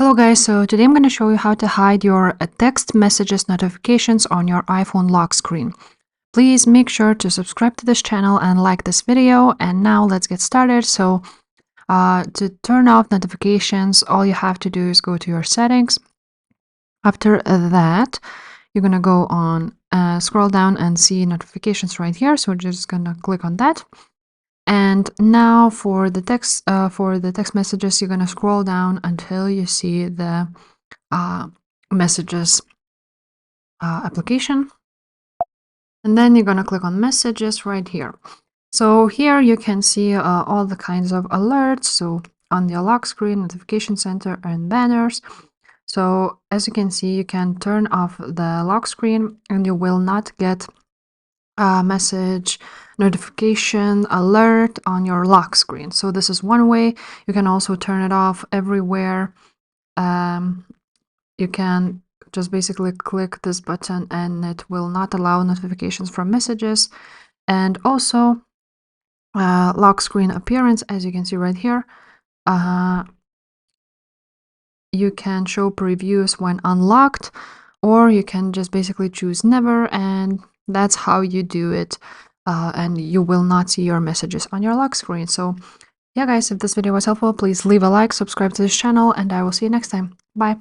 Hello guys, so today I'm going to show you how to hide your text messages notifications on your iPhone lock screen. Please make sure to subscribe to this channel and like this video, and now let's get started. So to turn off notifications, all you have to do is go to your settings. After that, you're going to go on, scroll down and see notifications right here, so we're just going to click on that. And now for the text messages, you're going to scroll down until you see the messages application, and then you're going to click on messages right here. So here you can see all the kinds of alerts, so on the lock screen, notification center, and banners. So as you can see, you can turn off the lock screen and you will not get a message notification alert on your lock screen. So this is one way. You can also turn it off everywhere. You can just basically click this button and it will not allow notifications from messages. And also lock screen appearance, as you can see right here. You can show previews when unlocked, or you can just basically choose never, and that's how you do it. And you will not see your messages on your lock screen. So yeah guys, if this video was helpful, please leave a like, subscribe to this channel, and I will see you next time. Bye.